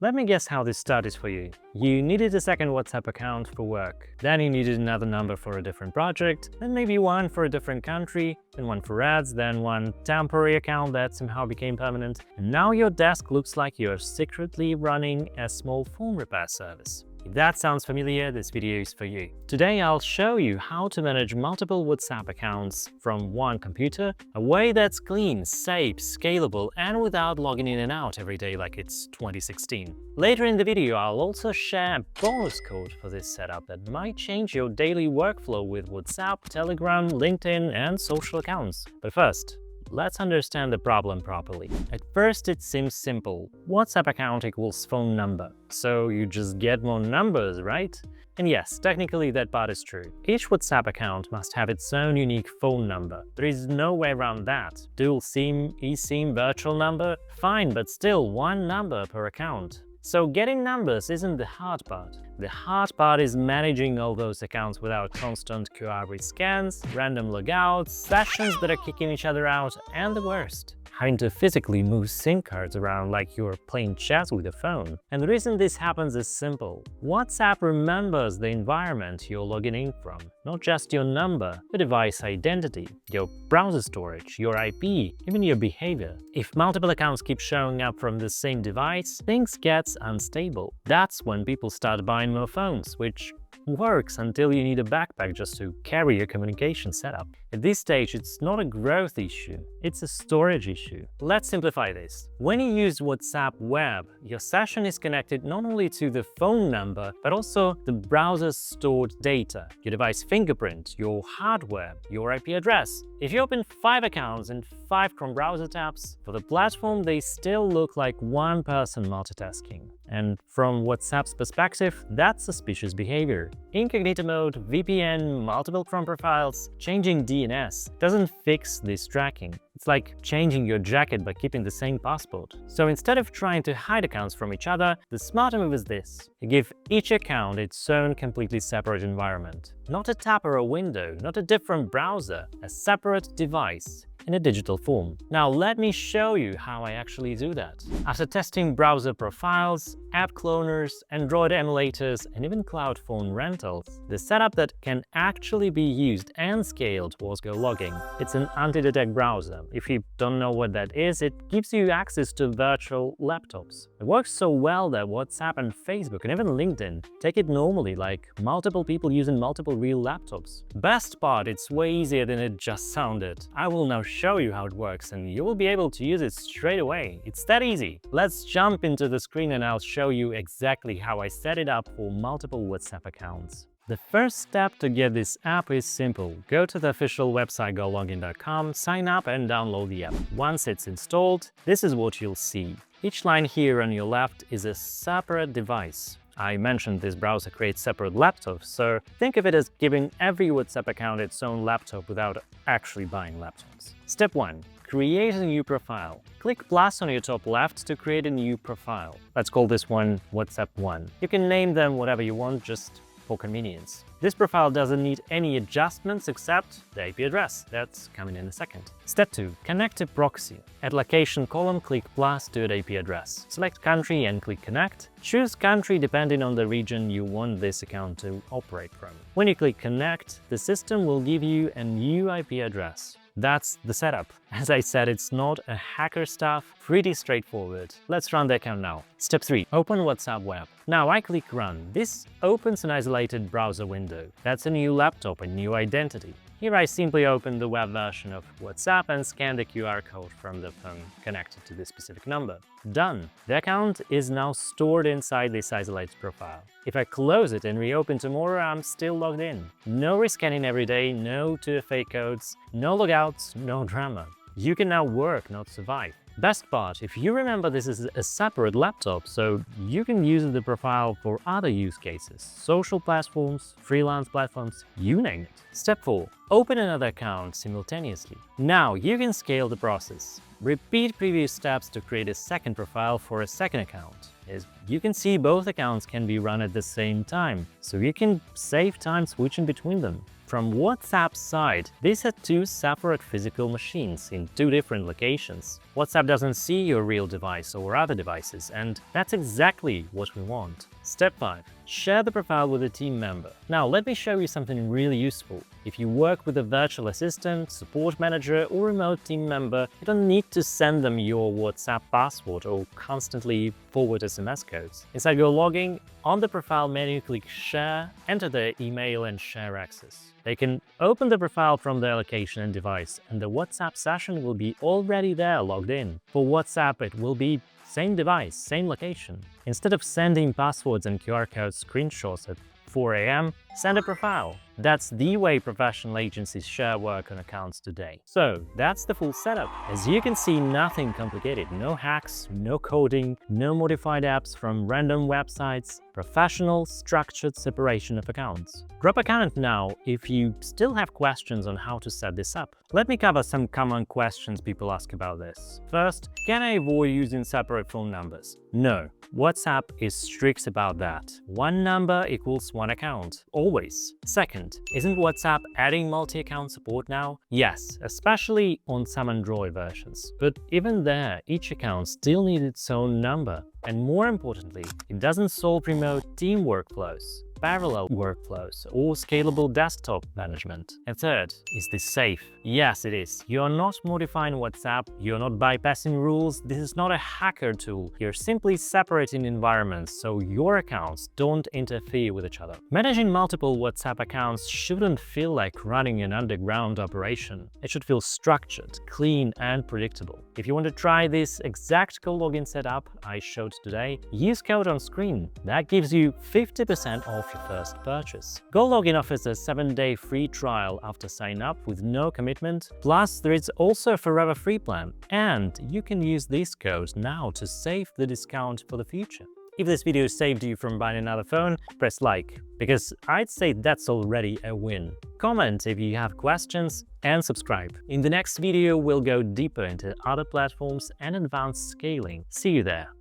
Let me guess how this started for you. You needed a second WhatsApp account for work, then you needed another number for a different project, then maybe one for a different country, then one for ads, then one temporary account that somehow became permanent, and now your desk looks like you're secretly running a small phone repair service. If that sounds familiar, this video is for you. Today I'll show you how to manage multiple WhatsApp accounts from one computer, a way that's clean, safe, scalable, and without logging in and out every day like it's 2016. Later in the video, I'll also share a bonus code for this setup that might change your daily workflow with WhatsApp, Telegram, LinkedIn, and social accounts. But first, let's understand the problem properly. At first, it seems simple. WhatsApp account equals phone number. So you just get more numbers, right? And yes, technically that part is true. Each WhatsApp account must have its own unique phone number. There is no way around that. Dual SIM, eSIM, virtual number? Fine, but still one number per account. So getting numbers isn't the hard part. The hard part is managing all those accounts without constant QR scans, random logouts, sessions that are kicking each other out, and the worst, having to physically move SIM cards around like you're playing chess with a phone. And the reason this happens is simple. WhatsApp remembers the environment you're logging in from, not just your number, the device identity, your browser storage, your IP, even your behavior. If multiple accounts keep showing up from the same device, things get unstable. That's when people start buying more phones, which works until you need a backpack just to carry your communication setup. At this stage, it's not a growth issue, it's a storage issue. Let's simplify this. When you use WhatsApp Web, your session is connected not only to the phone number, but also the browser's stored data, your device fingerprint, your hardware, your IP address. If you open 5 accounts and 5 Chrome browser tabs, for the platform they still look like one person multitasking. And from WhatsApp's perspective, that's suspicious behavior. Incognito mode, VPN, multiple Chrome profiles, changing DNS doesn't fix this tracking. It's like changing your jacket but keeping the same passport. So instead of trying to hide accounts from each other, the smarter move is this. You give each account its own completely separate environment. Not a tab or a window, not a different browser, a separate device in a digital form. Now let me show you how I actually do that. After testing browser profiles, app cloners, Android emulators, and even cloud phone rentals, the setup that can actually be used and scaled was Gologin. It's an anti-detect browser. If you don't know what that is, it gives you access to virtual laptops. It works so well that WhatsApp and Facebook and even LinkedIn take it normally, like multiple people using multiple real laptops. Best part, it's way easier than it just sounded. I will now show you how it works and you will be able to use it straight away. It's that easy. Let's jump into the screen and I'll show you exactly how I set it up for multiple WhatsApp accounts. The first step to get this app is simple. Go to the official website gologin.com, sign up and download the app. Once it's installed, this is what you'll see. Each line here on your left is a separate device. I mentioned this browser creates separate laptops, so think of it as giving every WhatsApp account its own laptop without actually buying laptops. Step 1. Create a new profile. Click plus on your top left to create a new profile. Let's call this one WhatsApp 1. You can name them whatever you want, just for convenience. This profile doesn't need any adjustments except the IP address. That's coming in a second. Step 2. Connect a proxy. At location column, click plus to add IP address. Select country and click connect. Choose country depending on the region you want this account to operate from. When you click connect, the system will give you a new IP address. That's the setup. As I said, it's not a hacker stuff, pretty straightforward. Let's run the account now. Step 3. Open WhatsApp Web. Now I click Run. This opens an isolated browser window. That's a new laptop, a new identity. Here I simply open the web version of WhatsApp and scan the QR code from the phone connected to this specific number. Done! The account is now stored inside this isolated profile. If I close it and reopen tomorrow, I'm still logged in. No rescanning every day, no 2FA codes, no logouts, no drama. You can now work, not survive. Best part, if you remember, this is a separate laptop, so you can use the profile for other use cases, social platforms, freelance platforms, you name it. Step 4. Open another account simultaneously. Now you can scale the process. Repeat previous steps to create a second profile for a second account. As you can see, both accounts can be run at the same time, so you can save time switching between them. From WhatsApp's side, these are two separate physical machines in two different locations. WhatsApp doesn't see your real device or other devices, and that's exactly what we want. Step 5. Share the profile with a team member. Now, let me show you something really useful. If you work with a virtual assistant, support manager, or remote team member, you don't need to send them your WhatsApp password or constantly forward SMS codes. Inside Gologin, on the profile menu, click Share, enter their email and share access. They can open the profile from their location and device, and the WhatsApp session will be already there logged in. For WhatsApp, it will be same device, same location. Instead of sending passwords and QR code screenshots at 4 a.m., send a profile. That's the way professional agencies share work on accounts today. So that's the full setup. As you can see, nothing complicated. No hacks, no coding, no modified apps from random websites. Professional, structured separation of accounts. Drop a comment now if you still have questions on how to set this up. Let me cover some common questions people ask about this. First, can I avoid using separate phone numbers? No. WhatsApp is strict about that. One number equals one account, always. Second, isn't WhatsApp adding multi-account support now? Yes, especially on some Android versions. But even there, each account still needs its own number. And more importantly, it doesn't solve remote team workflows, parallel workflows, or scalable desktop management. And third, is this safe? Yes, it is. You're not modifying WhatsApp, you're not bypassing rules, this is not a hacker tool. You're simply separating environments so your accounts don't interfere with each other. Managing multiple WhatsApp accounts shouldn't feel like running an underground operation. It should feel structured, clean, and predictable. If you want to try this exact Gologin setup I showed today, use code on screen. That gives you 50% off your first purchase. Gologin offers a 7-day free trial after sign up with no commitment. Plus, there is also a forever free plan. And you can use this code now to save the discount for the future. If this video saved you from buying another phone, press like, because I'd say that's already a win. Comment if you have questions and subscribe. In the next video, we'll go deeper into other platforms and advanced scaling. See you there.